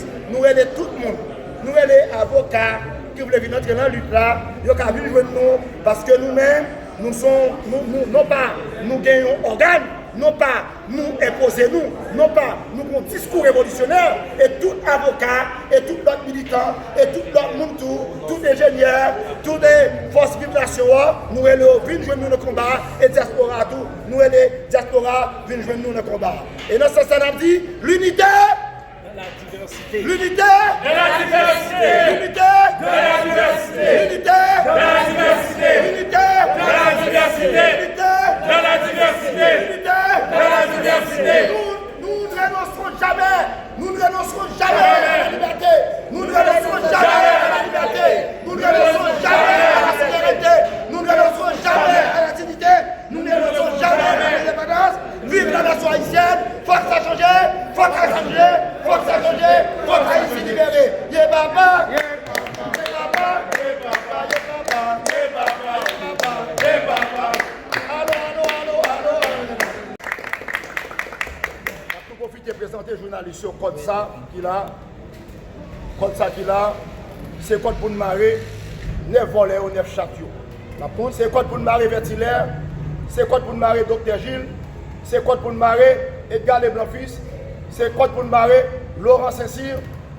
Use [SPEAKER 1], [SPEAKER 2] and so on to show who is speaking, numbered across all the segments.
[SPEAKER 1] police, nous sommes tout le monde. Nous sommes les avocats qui veulent venir entrer dans la lutte là. Ils ont venir jouer nous parce que nous-mêmes, nous non pas nous gagnons organes, non pas nous imposer non pas nous avons un discours révolutionnaire et tout avocat et tout l'autre militant et tout l'autre monde, tout ingénieur, toutes les forces vives nationales, nous venons jouer nous le combat et diaspora tout, nous les diaspora viennent jouer nous le combat. Et dans ce sens, on a dit l'unité. L'unité de la diversité. L'unité de la diversité. L'unité de la diversité. L'unité de la diversité. L'unité de la diversité. L'unité de la diversité. Nous ne renoncerons jamais. Nous ne renoncerons jamais à la liberté. Nous ne renoncerons jamais à la liberté. Nous ne renoncerons jamais à la sécurité. Nous ne renoncerons jamais à la dignité. Nous ne renoncerons jamais à l'indépendance. Vive la nation haïtienne. Faut que ça change. Faut que ça change. Faut que ça change. Faut que Haïti libéré. Yé papa. Yé papa. Yé papa. Yé papa. Yé papa. Yé papa. Yé papa. Allô. Je profite de présenter le journaliste sur code ça qu'il a. Code ça qu'il a. C'est code pour nous marrer. 9 volets ou 9 châteaux. C'est code pour nous marrer Vertilaire. C'est code pour nous marrer Dr Gilles. C'est code pour nous marrer Edgar Leblanc-Fils. C'est code pour nous marrer Laurent Saint-Cyr.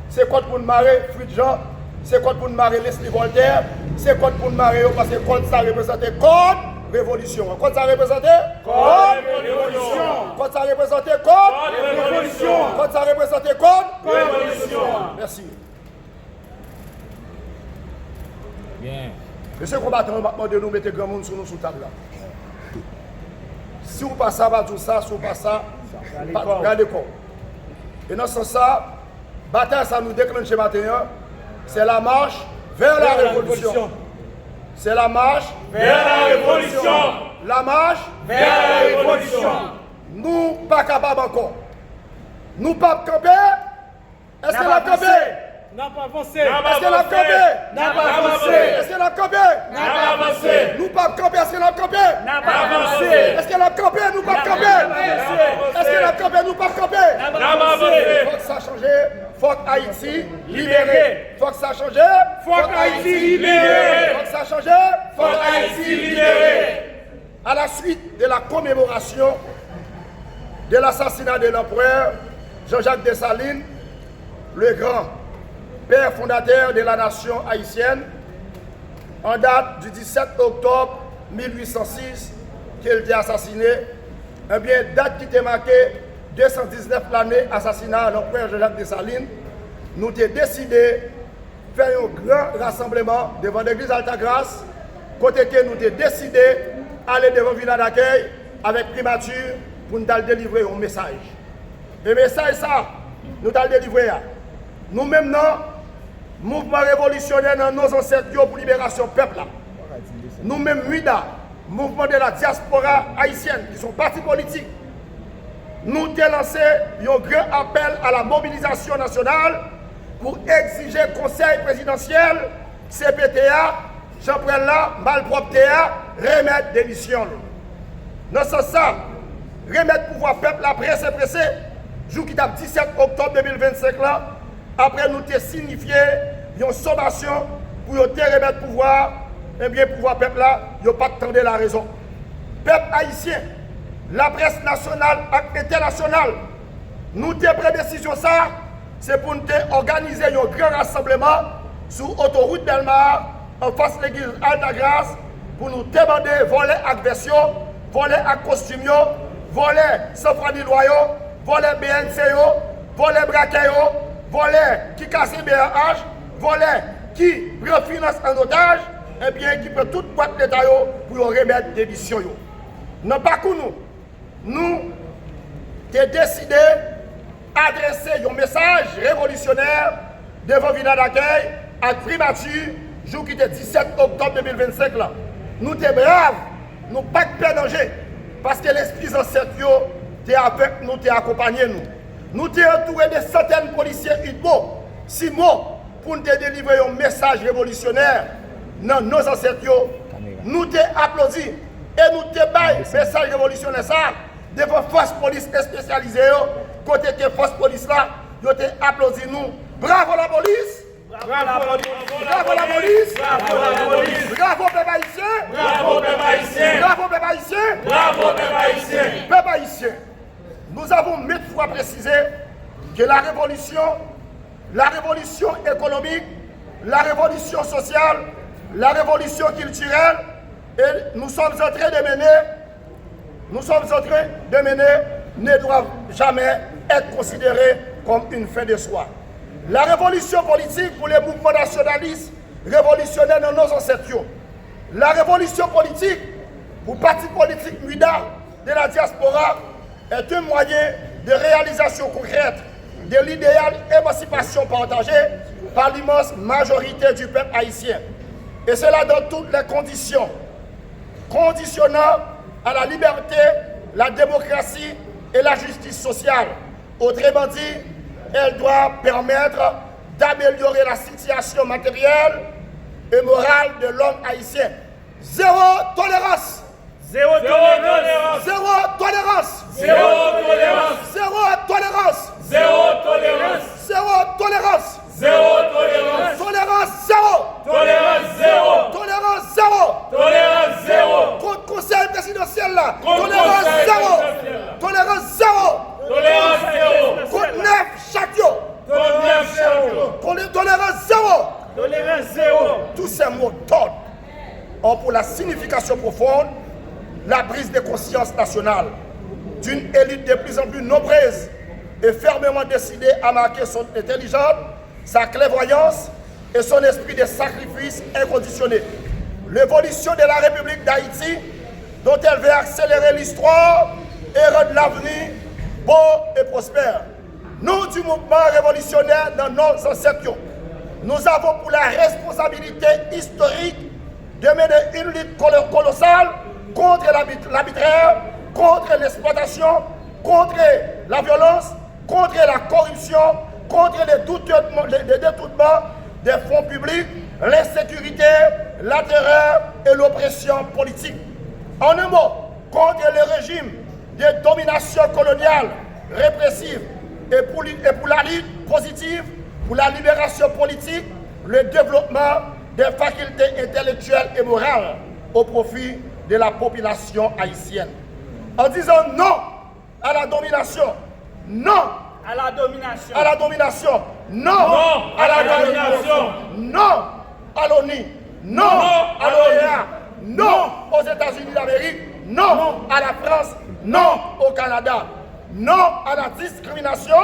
[SPEAKER 1] C'est code pour nous marrer Fruit Jean. C'est code pour nous marrer Leslie Voltaire. C'est code pour nous marrer parce que code ça représente code révolution. Code ça représente code révolution. Code ça représente code révolution. Code ça représente code révolution. Merci.
[SPEAKER 2] Bien.
[SPEAKER 1] Monsieur le combattant, maintenant de nous mettre grand monde sur nous sous table là. Si vous passez à tout ça, si vous passez à regardez quoi. Et dans ce sens, bataille ça nous déclenche matin, c'est la marche vers la révolution. C'est la marche vers la révolution. La marche vers la révolution. Nous pas capables encore. Nous pas camper. Est-ce que la camper?
[SPEAKER 2] N'a pas avancé.
[SPEAKER 1] Est-ce que la camper?
[SPEAKER 2] N'a pas avancé.
[SPEAKER 1] Est-ce que la camper?
[SPEAKER 2] N'a pas avancé.
[SPEAKER 1] Nous pas camper. Est-ce que la camper?
[SPEAKER 2] N'a pas avancé.
[SPEAKER 1] Est-ce que la camper? Nous pas camper. Est-ce que la camper? Nous pas camper.
[SPEAKER 2] N'a pas avancé.
[SPEAKER 1] Faut que ça change. Faut que Haïti libéré. Faut que ça change.
[SPEAKER 2] Faut que Haïti libéré.
[SPEAKER 1] Faut que ça change. Faut que Haïti libéré. À la suite de la commémoration de l'assassinat de l'empereur Jean-Jacques Dessalines, le grand père fondateur de la nation haïtienne, en date du 17 octobre 1806, qu'il était assassiné, eh bien, date qui était marquée 219 l'année assassinat de l'empereur Jean-Jacques Dessalines, nous avons décidé de faire un grand rassemblement devant l'église Altagrace, côté que nous avons décidé d'aller devant le village d'accueil avec primature pour nous délivrer un message. Le message, ça, nous allons délivrer. Nous-mêmes, mouvement révolutionnaire dans nos ancêtres pour libération peuple. Nous-mêmes, MUIDA, mouvement de la diaspora haïtienne, qui sont partis politiques, nous avons lancé un grand appel à la mobilisation nationale pour exiger Conseil présidentiel, CPTA, Jean-Prella, Malpropre-TA, remettre démission. Dans ce sens, remettre pouvoir peuple la pressé, jour qui date 17 octobre 2025 là, après nous avons signifié une sommation pour remettre pouvoir, et bien pouvoir peuple là, il n'y a pas de temps de la raison. Peuple haïtien, la presse nationale et internationale, nous avons pris décision ça, c'est pour nous organiser un grand rassemblement sur l'autoroute Delmar, en face de l'église Altagrace, pour nous demander voler avec version, voler avec costume, voler sans francs loyaux, voler BNC, voler braquet, voler qui casse BRH, voler qui prend finance en otage, et bien qui prend toute boîte d'État pour remettre des missions. Non pas que nous avons décidé d'adresser un message révolutionnaire devant le village d'accueil avec primature, jour qui était 17 octobre 2025 là. Nous sommes braves, nous pas de peur danger, parce que l'esprit ancêtre est avec nous, est accompagné nous. Nous sommes entourés de centaines de policiers UDBO, 6 mots, pour nous délivrer un message révolutionnaire dans nos ancêtres. Nous sommes applaudis et nous sommes un message révolutionnaire ça devant force police spécialisée, côté que force police là, nous sommes applaudis nous Bravo la police.
[SPEAKER 2] Bravo la police.
[SPEAKER 1] Bravo la police.
[SPEAKER 2] Bravo la police.
[SPEAKER 1] Bravo peuple haïtien.
[SPEAKER 2] Bravo peuple haïtien.
[SPEAKER 1] Bravo peuple haïtien.
[SPEAKER 2] Bravo peuple haïtien.
[SPEAKER 1] Peuple haïtien. Nous avons maintes fois précisé que la révolution économique, la révolution sociale, la révolution culturelle, et nous sommes en train de mener, ne doivent jamais être considérées comme une fin de soi. La révolution politique pour les mouvements nationalistes révolutionnaires dans nos ancêtres. La révolution politique pour le parti politique MUDA de la diaspora est un moyen de réalisation concrète de l'idéal émancipation partagée par l'immense majorité du peuple haïtien. Et cela dans toutes les conditions, conditionnant à la liberté, la démocratie et la justice sociale. Autrement dit, elle doit permettre d'améliorer la situation matérielle et morale de l'homme haïtien. Zéro tolérance.
[SPEAKER 2] Zéro tolérance.
[SPEAKER 1] Zéro tolérance.
[SPEAKER 2] Zéro tolérance.
[SPEAKER 1] Zéro tolérance.
[SPEAKER 2] Zéro tolérance.
[SPEAKER 1] Zéro tolérance.
[SPEAKER 2] Zéro tolérance.
[SPEAKER 1] Tolérance zéro.
[SPEAKER 2] Tolérance zéro.
[SPEAKER 1] Tolérance zéro.
[SPEAKER 2] Tolérance zéro.
[SPEAKER 1] Contre conseil présidentiel là.
[SPEAKER 2] Contre
[SPEAKER 1] Tolérance
[SPEAKER 2] conseil
[SPEAKER 1] zéro.
[SPEAKER 2] présidentiel.
[SPEAKER 1] Tolérance zéro.
[SPEAKER 2] Tolérance zéro.
[SPEAKER 1] Contre 9 château.
[SPEAKER 2] Tolérance zéro.
[SPEAKER 1] Tolérance zéro.
[SPEAKER 2] Tolérance zéro.
[SPEAKER 1] Tous ces mots d'ordre ont pour la signification profonde la prise de conscience nationale d'une élite de plus en plus nombreuse et fermement décidée à marquer son intelligence, sa clairvoyance et son esprit de sacrifice inconditionné. L'évolution de la République d'Haïti, dont elle veut accélérer l'histoire et rendre l'avenir beau et prospère. Nous, du mouvement révolutionnaire dans nos ancêtres, nous avons pour la responsabilité historique de mener une lutte colossale contre l'arbitraire, contre l'exploitation, contre la violence, contre la corruption, contre les détournements des fonds publics, l'insécurité, la terreur et l'oppression politique. En un mot, contre le régime de domination coloniale répressive et pour la lutte positive, pour la libération politique, le développement des facultés intellectuelles et morales au profit de la population haïtienne. En disant non à la domination, non
[SPEAKER 2] à la domination,
[SPEAKER 1] à la domination, non,
[SPEAKER 2] non à la domination,
[SPEAKER 1] non à l'ONU, non à l'OEA, non aux États-Unis d'Amérique, non à la France, non au Canada, non à la discrimination,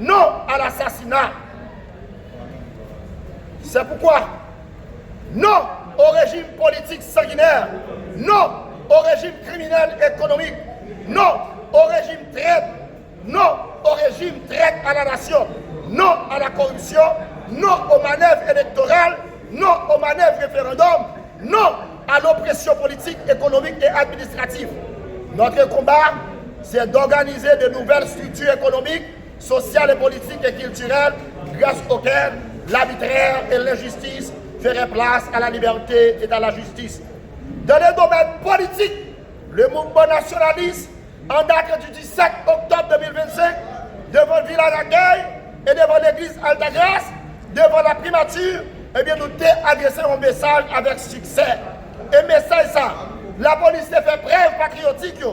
[SPEAKER 1] non à l'assassinat. C'est pourquoi non au régime politique sanguinaire, non au régime criminel économique, non au régime traite, non au régime traite à la nation, non à la corruption, non aux manœuvres électorales, non aux manœuvres référendum, non à l'oppression politique, économique et administrative. Notre combat, c'est d'organiser de nouvelles structures économiques, sociales et politiques et culturelles grâce auxquelles l'arbitraire et l'injustice ferait place à la liberté et à la justice. Dans le domaine politique, le mouvement nationaliste, en date du 17 octobre 2025, devant le village d'accueil et devant l'église Altagrace, devant la primature, eh bien, nous avons adressé un message avec succès. Et message ça, la police a fait preuve patriotique,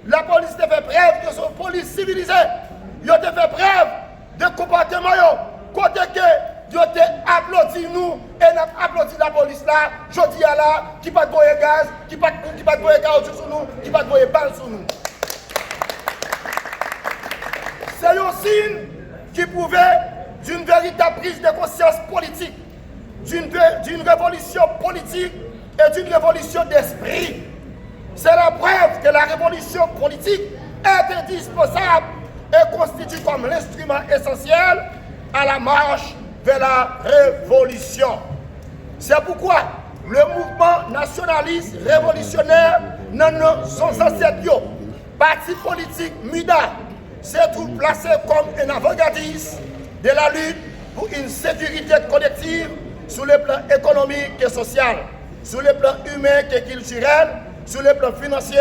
[SPEAKER 1] la police a fait preuve de son police civilisée, ils ont fait preuve de comportement, côté que ils ont applaudi nous et nous avons applaudi la police là, je dis à là, qui ne peut pas boire gaz, qui ne peut pas boire caoutchouc sur nous, qui ne peut pas boire balle sur nous. C'est un signe qui prouvait d'une véritable prise de conscience politique, d'une révolution politique et d'une révolution d'esprit. C'est la preuve que la révolution politique est indispensable et constitue comme l'instrument essentiel à la marche vers la révolution. C'est pourquoi le mouvement nationaliste révolutionnaire dans son ancêtre, parti politique MUDA, se trouve placé comme un avant-gardiste de la lutte pour une sécurité collective sur le plan économique et social, sur le plan humain et culturel, sur le plan financier.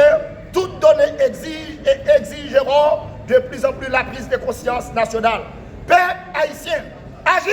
[SPEAKER 1] Toutes données exigent et exigeront de plus en plus la prise de conscience nationale. Peuple haïtien, agissez!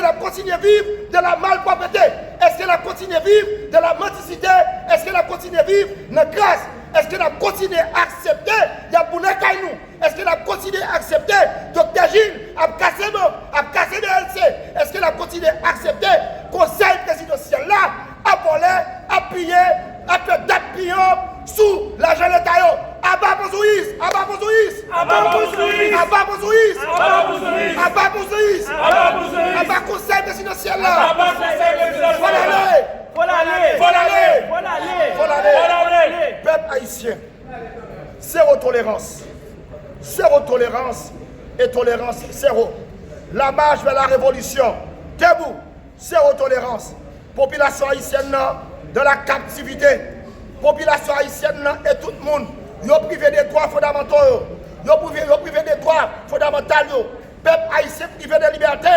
[SPEAKER 1] qu'elle a continué à vivre de la malpropreté? Est-ce qu'elle a continué à vivre de la mendicité? Est-ce qu'elle a continué à vivre de la grâce? Est-ce qu'elle a continué à accepter nous? Est-ce qu'elle a continué à accepter Dr. Gilles à casser le LC? Est-ce qu'elle a continué à accepter le conseil présidentiel là, à voler, à piller, à faire d'appuyer sous l'argent de l'État? Abba Bozouis, Abba Bozouis,
[SPEAKER 2] Abba Bozouis,
[SPEAKER 1] Abba Bozouis,
[SPEAKER 2] Abba Bozouis,
[SPEAKER 1] Abba Bozouis,
[SPEAKER 2] Abba Bozouis,
[SPEAKER 1] Abba conseil présidentiel là.
[SPEAKER 2] Abba conseil présidentiel.
[SPEAKER 1] Faut l'aller. Peuple haïtien, zéro tolérance. Zéro tolérance et tolérance zéro. La marche vers la révolution, debout, zéro tolérance. Population haïtienne de la captivité. Population haïtienne et tout le monde, ils ont privé des droits fondamentaux. Ils ont privé des droits fondamentaux. Peuple haïtien privé de liberté.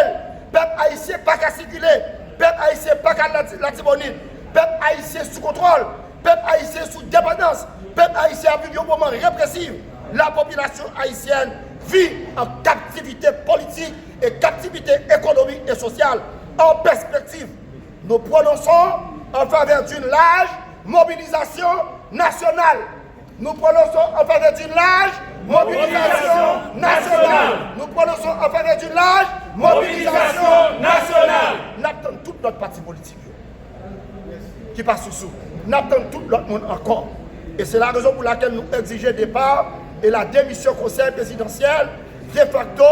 [SPEAKER 1] Peuple haïtien pas qu'à circuler. Peuple haïtien pas qu'à la Tibonite. Peuple haïtien sous contrôle. Peuple haïtien sous dépendance. Peuple haïtien a vécu un moment répressif. La population haïtienne vit en captivité politique et captivité économique et sociale. En perspective, nous prononçons en faveur d'une large mobilisation nationale. Nous prononçons en faveur d'une large mobilisation nationale. Nous prononçons en faveur d'une large mobilisation nationale. Nous attendons tout notre parti politique qui passe sous. Nous attendons tout l'autre monde encore. Et c'est la raison pour laquelle nous exigeons départ et la démission conseil présidentiel de facto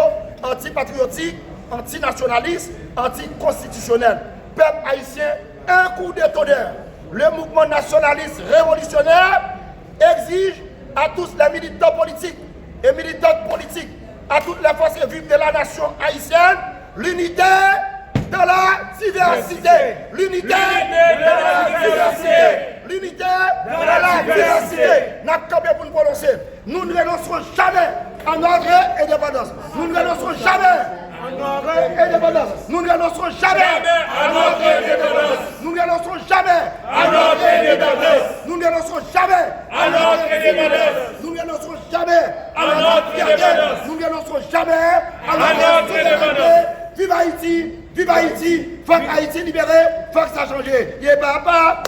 [SPEAKER 1] antipatriotique, antinationaliste, anticonstitutionnel. Peuple haïtien, un coup de tonnerre. Le mouvement nationaliste révolutionnaire exige à tous les militants politiques et militantes politiques, à toutes les forces vives de la nation haïtienne, l'unité de la diversité. L'unité de la diversité. L'unité de la diversité. N'a campé pour nous prononcer. Nous ne renoncerons jamais à notre indépendance. Nous ne renoncerons jamais à notre indépendance. Nous ne renoncerons jamais à notre indépendance. Nous ne renoncerons jamais à notre indépendance. Nous ne renoncerons jamais à notre indépendance. Nous ne renoncerons jamais à notre indépendance. Nous ne renoncerons jamais à notre indépendance. Vive Haïti! Vive Haïti! Faut que Haïti libéré! Faut que ça change! Yé papa!